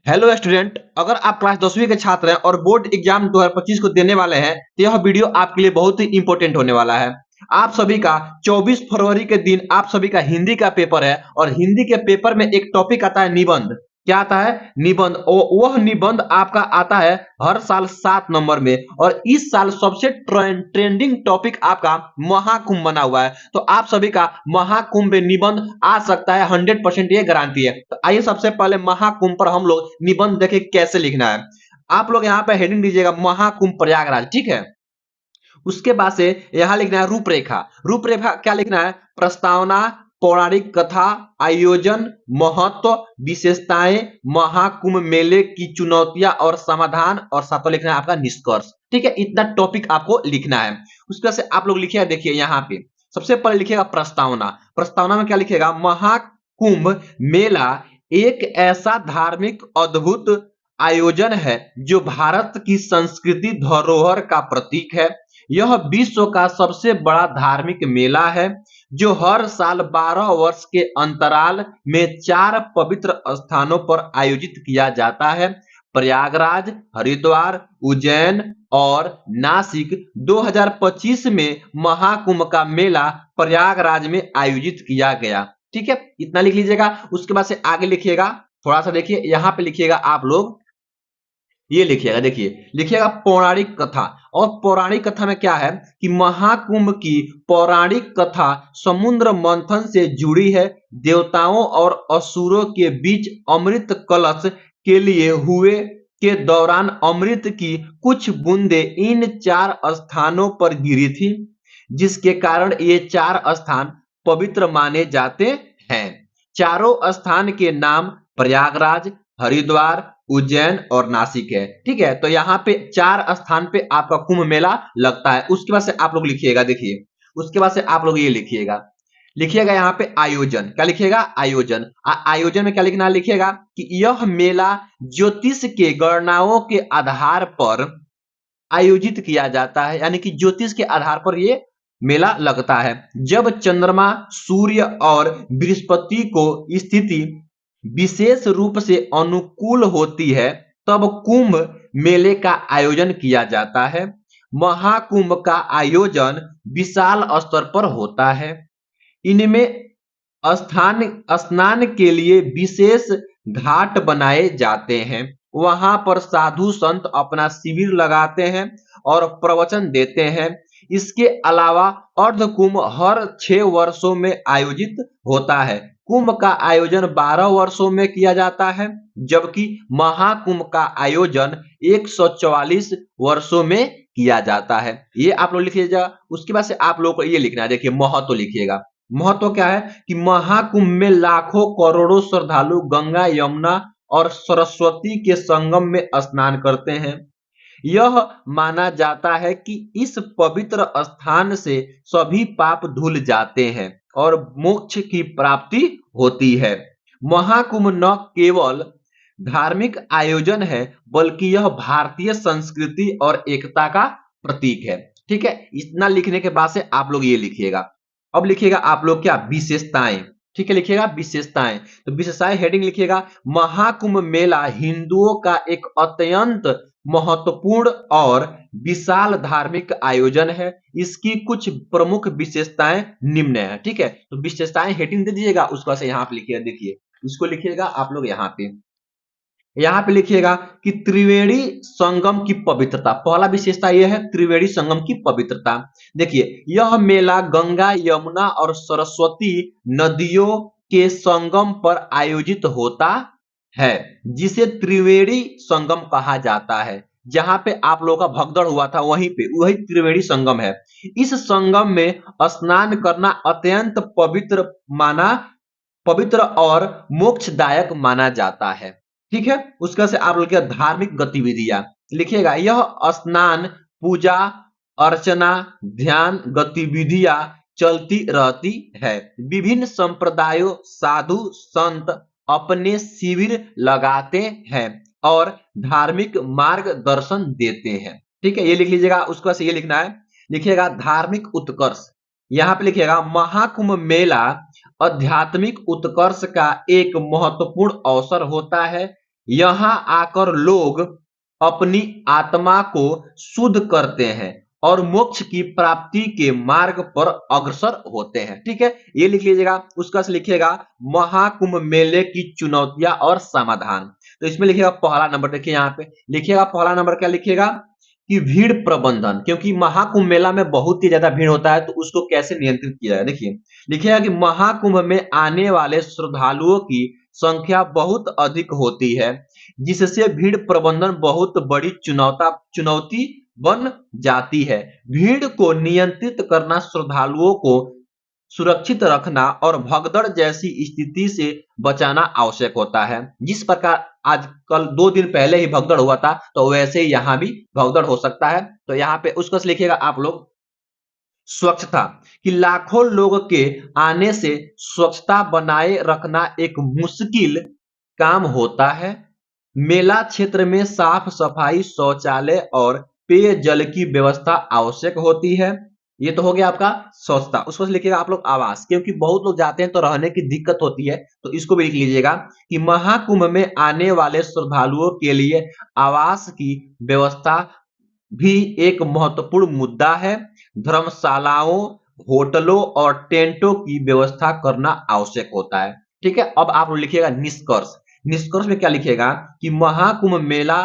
Hello student, अगर आप class 10वीं के छात्र हैं और बोर्ड एग्जाम 2025 को देने वाले हैं तो यह वीडियो आपके लिए बहुत ही इंपॉर्टेंट होने वाला है। आप सभी का 24 फरवरी के दिन आप सभी का हिंदी का पेपर है और हिंदी के पेपर में एक टॉपिक आता है निबंध। क्या आता है? निबंध। वह निबंध आपका आता है हर साल 7 नंबर में और इस साल सबसे ट्रेंडिंग टॉपिक आपका महाकुंभ बना हुआ है। तो आप सभी का महाकुंभ में निबंध आ सकता है, 100% ये गारंटी है। तो आइए सबसे पहले महाकुंभ पर हम लोग निबंध देखें कैसे लिखना है। आप लोग यहाँ पे हेडिंग दीजिएगा महाकुंभ प्रयागराज, ठीक है। उसके बाद से यहाँ लिखना है रूपरेखा। रूपरेखा क्या लिखना है? प्रस्तावना, पौराणिक कथा, आयोजन, महत्व, विशेषताएं, महाकुंभ मेले की चुनौतियां और समाधान, और सातवां लिखना है आपका निष्कर्ष। ठीक है, इतना टॉपिक आपको लिखना है। उसके बाद से आप लोग लिखिएगा, देखिए यहाँ पे सबसे पहले लिखिएगा प्रस्तावना। प्रस्तावना में क्या लिखिएगा? महाकुंभ मेला एक ऐसा धार्मिक अद्भुत आयोजन है जो भारत की संस्कृति धरोहर का प्रतीक है। यह विश्व का सबसे बड़ा धार्मिक मेला है जो हर साल 12 वर्ष के अंतराल में 4 पवित्र स्थानों पर आयोजित किया जाता है। प्रयागराज, हरिद्वार, उज्जैन और नासिक। 2025 में महाकुंभ का मेला प्रयागराज में आयोजित किया गया। ठीक है, इतना लिख लीजिएगा। उसके बाद से आगे लिखिएगा, थोड़ा सा देखिए यहाँ पे लिखिएगा आप लोग, ये लिखिएगा, देखिए लिखिएगा पौराणिक कथा। और पौराणिक कथा में क्या है कि महाकुंभ की पौराणिक कथा समुद्र मंथन से जुड़ी है। देवताओं और असुरों के बीच अमृत कलश के लिए हुए के दौरान अमृत की कुछ बूंदें इन 4 स्थानों पर गिरी थी, जिसके कारण ये 4 स्थान पवित्र माने जाते हैं। चारों स्थान के नाम प्रयागराज, हरिद्वार, उज्जैन और नासिक है। ठीक है, तो यहाँ पे 4 स्थान पे आपका कुंभ मेला लगता है। उसके बाद से आप लोग लिखिएगा, देखिए उसके बाद से आप लोग ये लिखिएगा, लिखिएगा यहाँ पे आयोजन। क्या लिखिएगा? आयोजन। आयोजन में क्या लिखना है? लिखिएगा कि यह मेला ज्योतिष के गणनाओं के आधार पर आयोजित किया जाता है, यानी कि ज्योतिष के आधार पर ये मेला लगता है। जब चंद्रमा, सूर्य और बृहस्पति को स्थिति विशेष रूप से अनुकूल होती है तब कुंभ मेले का आयोजन किया जाता है। महाकुंभ का आयोजन विशाल स्तर पर होता है। इनमें स्थान स्नान के लिए विशेष घाट बनाए जाते हैं। वहां पर साधु संत अपना शिविर लगाते हैं और प्रवचन देते हैं। इसके अलावा अर्धकुंभ हर 6 वर्षों में आयोजित होता है। कुंभ का आयोजन 12 वर्षों में किया जाता है, जबकि महाकुंभ का आयोजन 144 वर्षों में किया जाता है। ये आप लोग लिखिएगा। उसके बाद से आप लोग को ये लिखना है, देखिए महत्व लिखिएगा। महत्व क्या है कि महाकुंभ में लाखों करोड़ों श्रद्धालु गंगा, यमुना और सरस्वती के संगम में स्नान करते हैं। यह माना जाता है कि इस पवित्र स्थान से सभी पाप धुल जाते हैं और मोक्ष की प्राप्ति होती है। महाकुंभ न केवल धार्मिक आयोजन है बल्कि यह भारतीय संस्कृति और एकता का प्रतीक है। ठीक है, इतना लिखने के बाद से आप लोग ये लिखिएगा। अब लिखिएगा आप लोग क्या? विशेषताएं। ठीक है, लिखिएगा विशेषताएं। तो विशेषताएं हेडिंग लिखिएगा, महाकुंभ मेला हिंदुओं का एक अत्यंत महत्वपूर्ण और विशाल धार्मिक आयोजन है। इसकी कुछ प्रमुख विशेषताएं निम्न है। ठीक है, तो विशेषताएं हेडिंग दे दीजिएगा। उसके बाद से यहाँ पे लिखिएगा, देखिए इसको लिखिएगा आप लोग यहाँ पे। यहाँ पे लिखिएगा कि त्रिवेणी संगम की पवित्रता। पहला विशेषता यह है त्रिवेणी संगम की पवित्रता। देखिए यह मेला गंगा, यमुना और सरस्वती नदियों के संगम पर आयोजित होता है, जिसे त्रिवेणी संगम कहा जाता है। जहां पे आप लोगों का भगदड़ हुआ था वहीं पे वही त्रिवेणी संगम है। इस संगम में स्नान करना अत्यंत पवित्र और मोक्षदायक माना जाता है। ठीक है, उसका से आप लोग क्या? धार्मिक गतिविधियां लिखिएगा। यह स्नान, पूजा अर्चना, ध्यान गतिविधियां चलती रहती है। विभिन्न संप्रदायों साधु संत अपने शिविर लगाते हैं और धार्मिक मार्गदर्शन देते हैं। ठीक है, ये लिख लीजिएगा। उसके बाद से ये लिखना है, लिखिएगा धार्मिक उत्कर्ष। यहाँ पे लिखिएगा महाकुंभ मेला आध्यात्मिक उत्कर्ष का एक महत्वपूर्ण अवसर होता है। यहाँ आकर लोग अपनी आत्मा को शुद्ध करते हैं और मोक्ष की प्राप्ति के मार्ग पर अग्रसर होते हैं। ठीक है, ये लिख लीजिएगा। उसका से लिखिएगा महाकुंभ मेले की चुनौतियां और समाधान। तो इसमें लिखिएगा पहला नंबर, देखिए यहाँ पे लिखिएगा पहला नंबर क्या लिखिएगा कि भीड़ प्रबंधन, क्योंकि महाकुंभ मेला में बहुत ही ज्यादा भीड़ होता है, तो उसको कैसे नियंत्रित किया जाए। देखिए लिखिएगा कि महाकुंभ में आने वाले श्रद्धालुओं की संख्या बहुत अधिक होती है, जिससे भीड़ प्रबंधन बहुत बड़ी चुनौती बन जाती है। भीड़ को नियंत्रित करना, श्रद्धालुओं को सुरक्षित रखना और भगदड़ जैसी स्थिति से बचाना आवश्यक होता है। जिस प्रकार आज कल 2 दिन पहले ही भगदड़ हुआ था, तो वैसे ही यहाँ भी भगदड़ हो सकता है। तो यहाँ पे उसको लिखिएगा आप लोग स्वच्छता, कि लाखों लोग के आने से स्वच्छता बनाए रखना एक मुश्किल काम होता है। मेला क्षेत्र में साफ सफाई, शौचालय और पेयजल की व्यवस्था आवश्यक होती है। ये तो हो गया आपका स्वच्छता। उसको लिखिएगा आप लोग आवास, क्योंकि बहुत लोग जाते हैं तो रहने की दिक्कत होती है, तो इसको भी लिख लीजिएगा कि महाकुंभ में आने वाले श्रद्धालुओं के लिए आवास की व्यवस्था भी एक महत्वपूर्ण मुद्दा है। धर्मशालाओं, होटलों और टेंटों की व्यवस्था करना आवश्यक होता है। ठीक है, अब आप लिखिएगा निष्कर्ष। निष्कर्ष में क्या लिखिएगा कि महाकुंभ मेला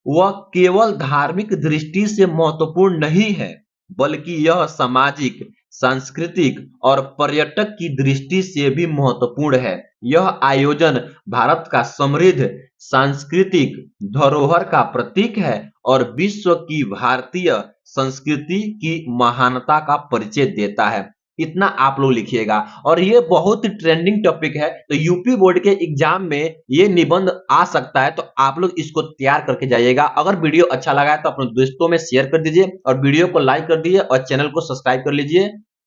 वह केवल धार्मिक दृष्टि से महत्वपूर्ण नहीं है, बल्कि यह सामाजिक, सांस्कृतिक और पर्यटक की दृष्टि से भी महत्वपूर्ण है। यह आयोजन भारत का समृद्ध सांस्कृतिक धरोहर का प्रतीक है और विश्व की भारतीय संस्कृति की महानता का परिचय देता है। इतना आप लोग लिखिएगा। और ये बहुत ट्रेंडिंग टॉपिक है, तो यूपी बोर्ड के एग्जाम में ये निबंध आ सकता है, तो आप लोग इसको तैयार करके जाइएगा। अगर वीडियो अच्छा लगा है तो अपने दोस्तों में शेयर कर दीजिए और वीडियो को लाइक कर दीजिए और चैनल को सब्सक्राइब कर लीजिए।